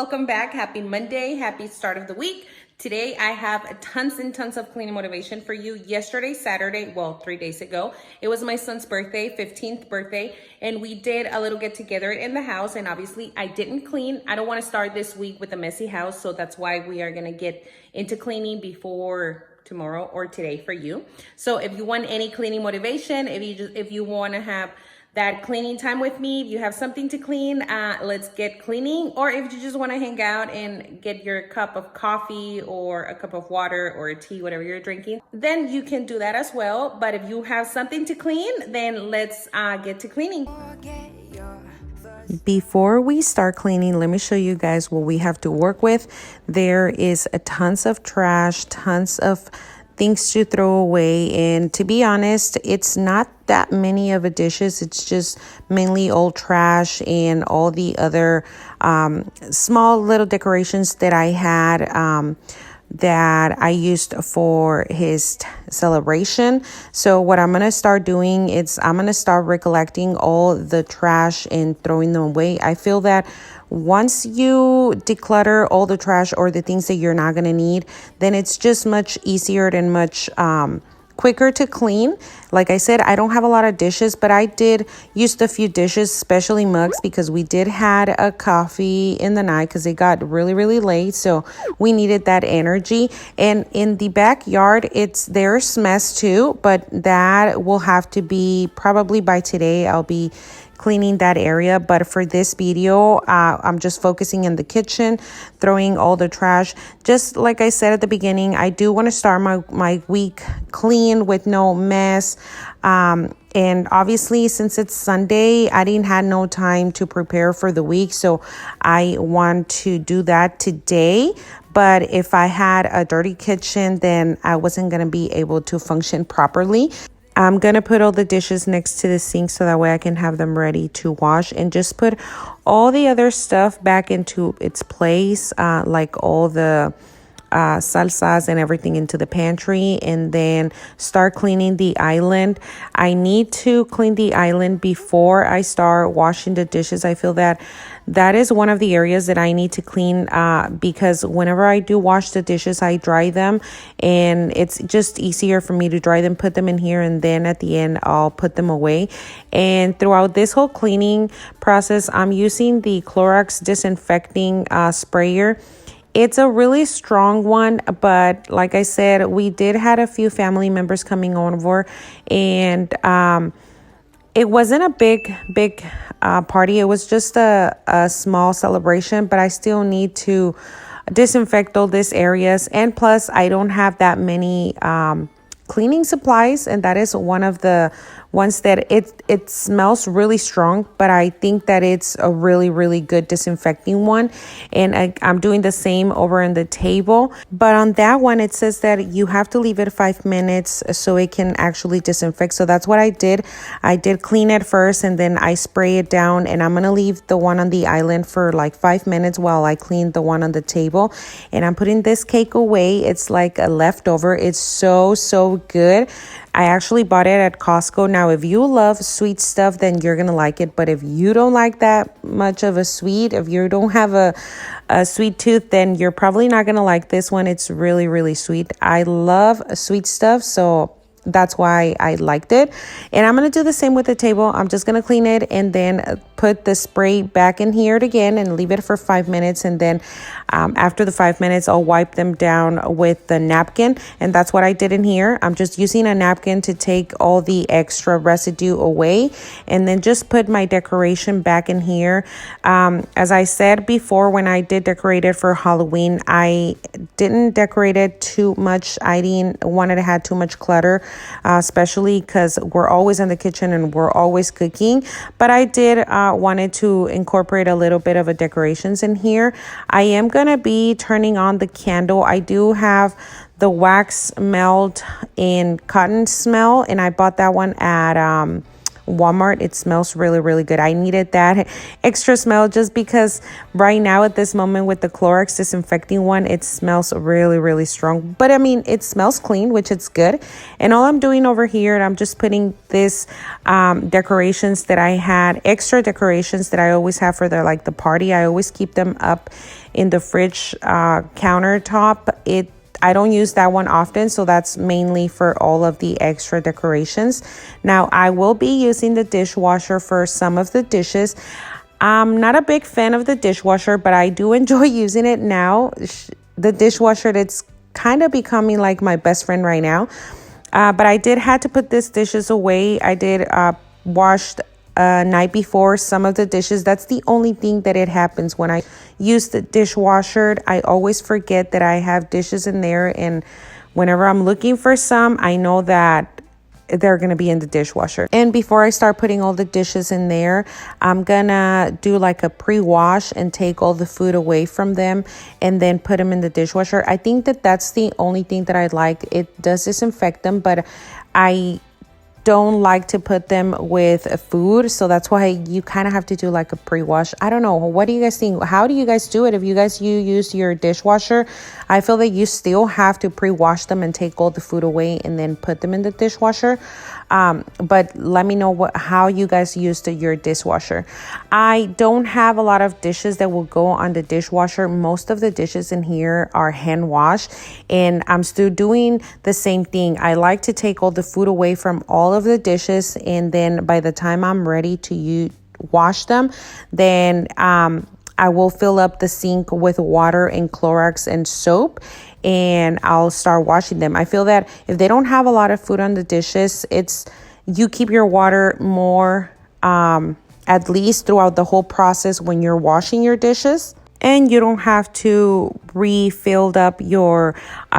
welcome back. Happy Monday. Happy start of the week. Today I have tons and tons of cleaning motivation for you. Yesterday, Saturday, well, 3 days ago, it was my son's birthday, 15th birthday, and we did a little get together in the house. And obviously I didn't clean. I don't want to start this week with a messy house, so that's why we are going to get into cleaning before tomorrow or today for you. So if you want any cleaning motivation, if you want to have that cleaning time with me, if you have something to clean, let's get cleaning. Or if you just want to hang out and get your cup of coffee or a cup of water or a tea, whatever you're drinking, then you can do that as well. But if you have something to clean, then let's get to cleaning. Before we start cleaning, let me show you guys what we have to work with. There is tons of trash, tons of things to throw away, and to be honest, it's not that many of a dishes. It's just mainly old trash and all the other small little decorations that I had that I used for his celebration. So what I'm going to start doing is I'm going to start recollecting all the trash and throwing them away. I feel that once you declutter all the trash or the things that you're not going to need, then it's just much easier and much quicker to clean. Like I said, I don't have a lot of dishes, but I did use a few dishes, especially mugs, because we did had a coffee in the night because it got really late, so we needed that energy. And in the backyard, there's mess too, but that will have to be probably by today. I'll be cleaning that area, but for this video I'm just focusing in the kitchen, throwing all the trash. Just like I said at the beginning, I do want to start my week clean with no mess, and obviously since it's Sunday, I didn't have no time to prepare for the week, so I want to do that today. But if I had a dirty kitchen, then I wasn't going to be able to function properly. I'm going to put all the dishes next to the sink so that way I can have them ready to wash, and just put all the other stuff back into its place, like all the salsas and everything into the pantry, and then start cleaning the island. I need to clean the island before I start washing the dishes. I feel that is one of the areas that I need to clean, because whenever I do wash the dishes, I dry them, and it's just easier for me to dry them, put them in here, and then at the end I'll put them away. And throughout this whole cleaning process, I'm using the Clorox Disinfecting sprayer. It's a really strong one, but like I said, we did had a few family members coming over, and it wasn't a big party. It was just a small celebration, but I still need to disinfect all these areas. And plus, I don't have that many cleaning supplies, and that is one of the ones that it smells really strong, but I think that it's a really good disinfecting one. And I'm doing the same over on the table, but on that one it says that you have to leave it 5 minutes so it can actually disinfect. So that's what I did. I did clean it first, and then I spray it down, and I'm gonna leave the one on the island for like 5 minutes while I clean the one on the table. And I'm putting this cake away. It's like a leftover. It's so good. I actually bought it at Costco. Now, if you love sweet stuff, then you're going to like it. But if you don't like that much of a sweet, if you don't have a sweet tooth, then you're probably not going to like this one. It's really sweet. I love sweet stuff, so that's why I liked it. And I'm going to do the same with the table. I'm just going to clean it and then put the spray back in here again and leave it for 5 minutes. And then after the 5 minutes, I'll wipe them down with the napkin. And that's what I did in here. I'm just using a napkin to take all the extra residue away, and then just put my decoration back in here. As I said before, when I did decorate it for Halloween, I didn't decorate it too much. I didn't want it to have too much clutter, especially because we're always in the kitchen and we're always cooking. But I did wanted to incorporate a little bit of a decorations in here. I am gonna be turning on the candle. I do have the wax melt in cotton smell, and I bought that one at Walmart. It smells really, really good. I needed that extra smell just because right now at this moment with the Clorox disinfecting one, it smells really, really strong. But I mean, it smells clean, which is good. And all I'm doing over here, I'm just putting this decorations that I had, extra decorations that I always have for the party. I always keep them up in the fridge countertop. I don't use that one often, so that's mainly for all of the extra decorations. Now, I will be using the dishwasher for some of the dishes. I'm not a big fan of the dishwasher, but I do enjoy using it now. The dishwasher, it's kind of becoming like my best friend right now. But I did have to put these dishes away. I did wash night before some of the dishes. That's the only thing that it happens when I use the dishwasher. I always forget that I have dishes in there, and whenever I'm looking for some, I know that they're gonna be in the dishwasher. And before I start putting all the dishes in there, I'm gonna do like a pre-wash and take all the food away from them and then put them in the dishwasher. I think that that's the only thing that I like. It does disinfect them, but I don't like to put them with food, so that's why you kind of have to do like a pre-wash. I don't know, what do you guys think? How do you guys do it? If you use your dishwasher, I feel that you still have to pre-wash them and take all the food away and then put them in the dishwasher. But let me know how you guys use your dishwasher. I don't have a lot of dishes that will go on the dishwasher. Most of the dishes in here are hand washed, and I'm still doing the same thing. I like to take all the food away from all of the dishes, and then by the time I'm ready to wash them, then I will fill up the sink with water and Clorox and soap, and I'll start washing them. I feel that if they don't have a lot of food on the dishes, you keep your water more at least throughout the whole process when you're washing your dishes, and you don't have to refill up your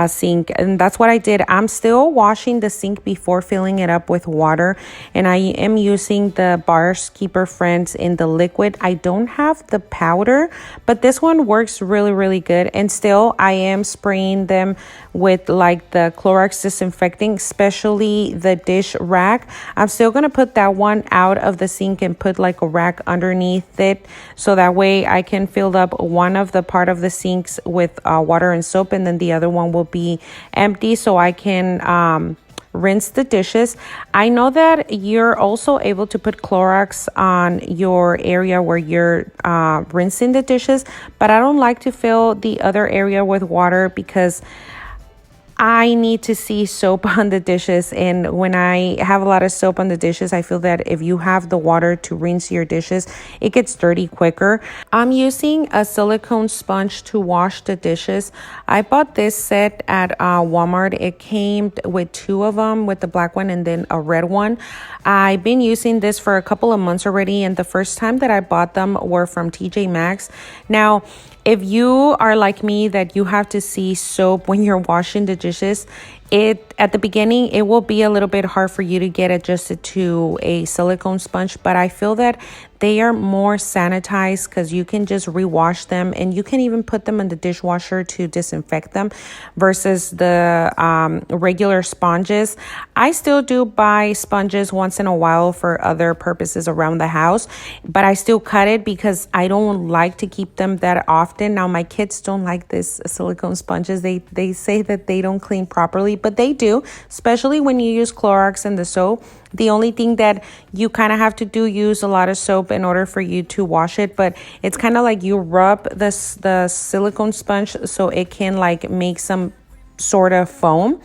sink. And that's what I did. I'm still washing the sink before filling it up with water, and I am using the Bars Keeper Friends in the liquid. I don't have the powder, but this one works really, really good. And still I am spraying them with like the Clorox disinfecting, especially the dish rack. I'm still gonna put that one out of the sink and put like a rack underneath it, so that way I can fill up one of the part of the sinks with water and soap, and then the other one will be empty, so I can rinse the dishes. I know that you're also able to put Clorox on your area where you're rinsing the dishes, but I don't like to fill the other area with water because I need to see soap on the dishes, and when I have a lot of soap on the dishes, I feel that if you have the water to rinse your dishes, it gets dirty quicker. I'm using a silicone sponge to wash the dishes. I bought this set at Walmart. It came with two of them, with the black one and then a red one. I've been using this for a couple of months already, and the first time that I bought them were from TJ Maxx. Now, if you are like me, that you have to see soap when you're washing the dishes, at the beginning, it will be a little bit hard for you to get adjusted to a silicone sponge, but I feel that they are more sanitized because you can just rewash them, and you can even put them in the dishwasher to disinfect them versus the regular sponges. I still do buy sponges once in a while for other purposes around the house, but I still cut it because I don't like to keep them that often. Now, my kids don't like this silicone sponges. They say that they don't clean properly, but they do, especially when you use Clorox and the soap. The only thing that you kind of have to use a lot of soap in order for you to wash it, but it's kind of like you rub the silicone sponge so it can like make some sort of foam,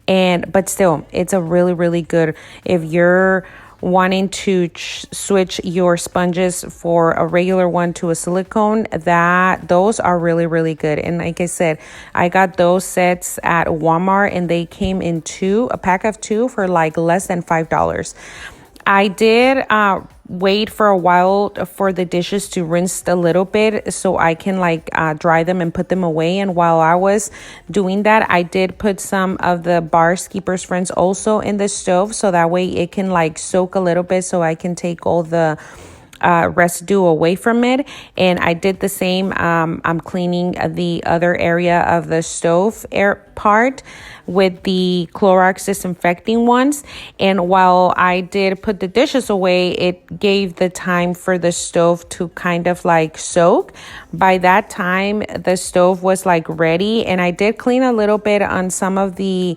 but still, it's a really, really good if you're wanting to switch your sponges for a regular one to a silicone. Those are really, really good. And like I said, I got those sets at Walmart, and they came in a pack of two for like less than $5. I did wait for a while for the dishes to rinse a little bit so I can like dry them and put them away. And while I was doing that, I did put some of the Bars Keeper's Friends also in the stove, so that way it can like soak a little bit so I can take all the residue away from it. And I did the same. I'm cleaning the other area of the stove part with the Clorox disinfecting ones. And while I did put the dishes away, it gave the time for the stove to kind of like soak. By that time, the stove was like ready, and I did clean a little bit on some of the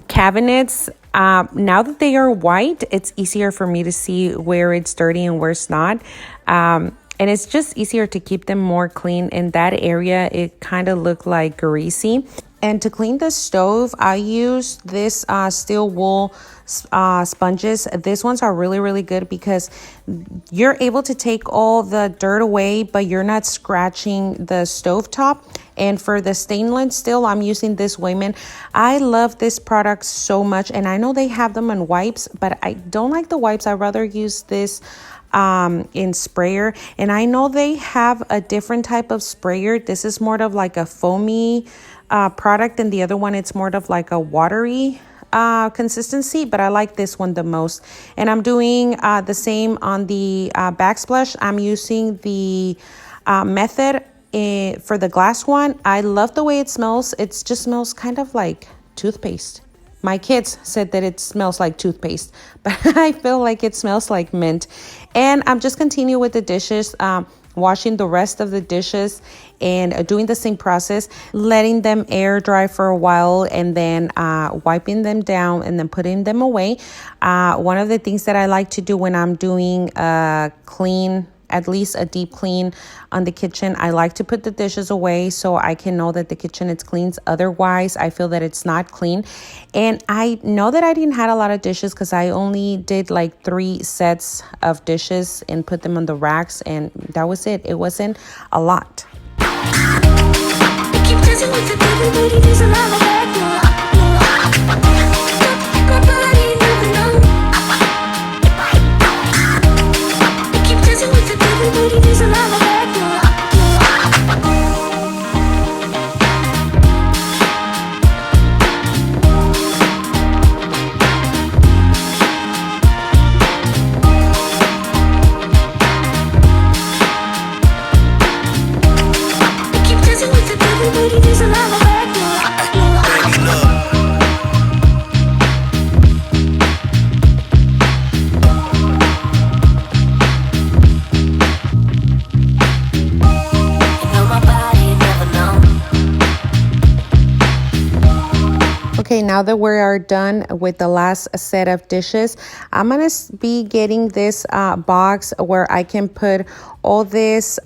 cabinets. Now that they are white, it's easier for me to see where it's dirty and where it's not. And it's just easier to keep them more clean. In that area, it kind of looked like greasy. And to clean the stove, I use this steel wool sponges. These ones are really, really good because you're able to take all the dirt away, but you're not scratching the stove top. And for the stainless steel, I'm using this Wayman. I love this product so much. And I know they have them in wipes, but I don't like the wipes. I'd rather use this in sprayer. And I know they have a different type of sprayer. This is more of like a foamy product, and the other one, it's more of like a watery consistency, but I like this one the most. And I'm doing the same on the backsplash. I'm using the method for the glass one. I love the way it smells. It just smells kind of like toothpaste. My kids said that it smells like toothpaste, but I feel like it smells like mint. And I'm just continuing with the dishes, washing the rest of the dishes and doing the same process, letting them air dry for a while, and then wiping them down and then putting them away. One of the things that I like to do when I'm doing a clean, at least a deep clean on the kitchen, I like to put the dishes away so I can know that the kitchen is clean. Otherwise, I feel that it's not clean. And I know that I didn't have a lot of dishes because I only did like 3 sets of dishes and put them on the racks, and that was it. It wasn't a lot. Okay, now that we are done with the last set of dishes, I'm going to be getting this box where I can put all this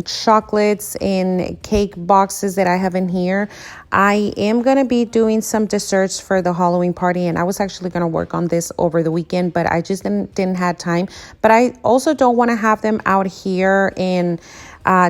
chocolates and cake boxes that I have in here. I am going to be doing some desserts for the Halloween party, and I was actually going to work on this over the weekend, but I just didn't have time. But I also don't want to have them out here and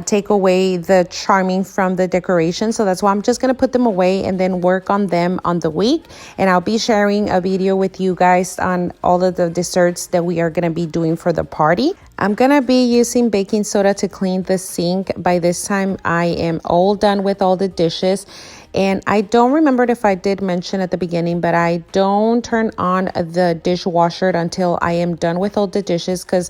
take away the charming from the decoration. So that's why I'm just going to put them away and then work on them on the week. And I'll be sharing a video with you guys on all of the desserts that we are going to be doing for the party. I'm going to be using baking soda to clean the sink. By this time, I am all done with all the dishes. And I don't remember if I did mention at the beginning, but I don't turn on the dishwasher until I am done with all the dishes, because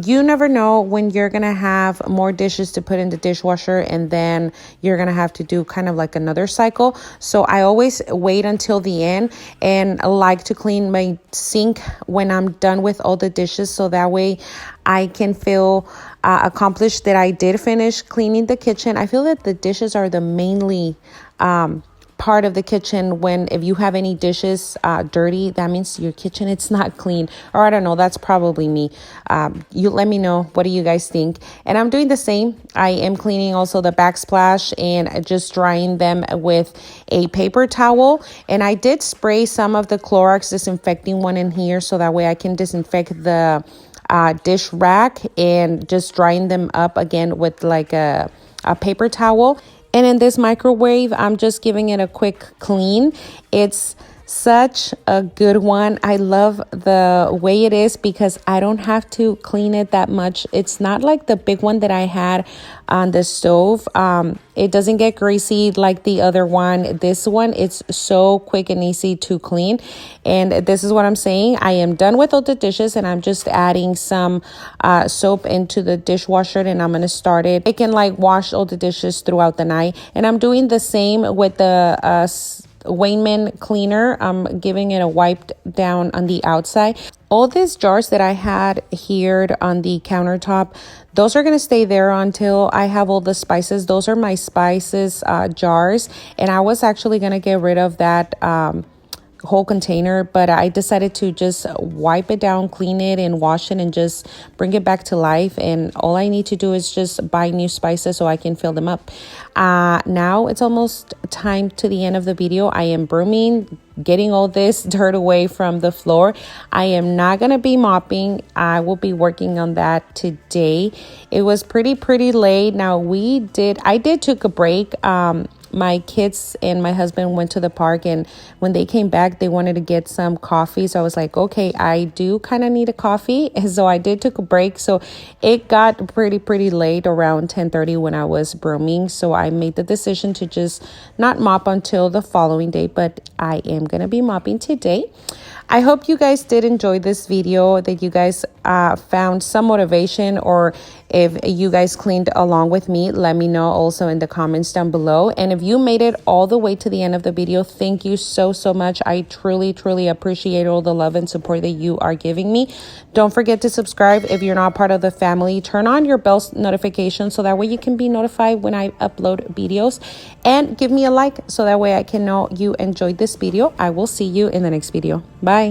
you never know when you're going to have more dishes to put in the dishwasher, and then you're going to have to do kind of like another cycle. So I always wait until the end and like to clean my sink when I'm done with all the dishes, so that way I can feel accomplished that I did finish cleaning the kitchen. I feel that the dishes are the mainly part of the kitchen. When if you have any dishes dirty, that means your kitchen it's not clean. Or I don't know, that's probably me. You let me know, what do you guys think? And I'm doing the same. I am cleaning also the backsplash and just drying them with a paper towel. And I did spray some of the Clorox disinfecting one in here, so that way I can disinfect the dish rack, and just drying them up again with like a paper towel. And in this microwave, I'm just giving it a quick clean. It's Such a good one. I love the way it is because I don't have to clean it that much. It's not like the big one that I had on the stove. It doesn't get greasy like the other one. This one, it's so quick and easy to clean. And this is what I'm saying. I am done with all the dishes and I'm just adding some soap into the dishwasher and I'm going to start it. I can like wash all the dishes throughout the night. And I'm doing the same with the Wayman cleaner. I'm giving it a wipe down on the outside. All these jars that I had here on the countertop, those are going to stay there until I have all the spices. Those are my spices jars. And I was actually going to get rid of that whole container, but I decided to just wipe it down, clean it and wash it and just bring it back to life. And all I need to do is just buy new spices so I can fill them up. Now it's almost time to the end of the video. I am brooming, getting all this dirt away from the floor. I am not going to be mopping. I will be working on that today. It was pretty late. Now I did took a break. My kids and my husband went to the park, and when they came back, they wanted to get some coffee. So I was like, okay, I do kind of need a coffee. And so I did took a break. So it got pretty late, around 10:30 when I was brooming. So I made the decision to just not mop until the following day, but I am going to be mopping today. I hope you guys did enjoy this video, that you guys found some motivation, or if you guys cleaned along with me, let me know also in the comments down below. And if you made it all the way to the end of the video, thank you so much. I truly appreciate all the love and support that you are giving me. Don't forget to subscribe if you're not part of the family. Turn on your bell notification so that way you can be notified when I upload videos. And give me a like so that way I can know you enjoyed this video. I will see you in the next video. Bye.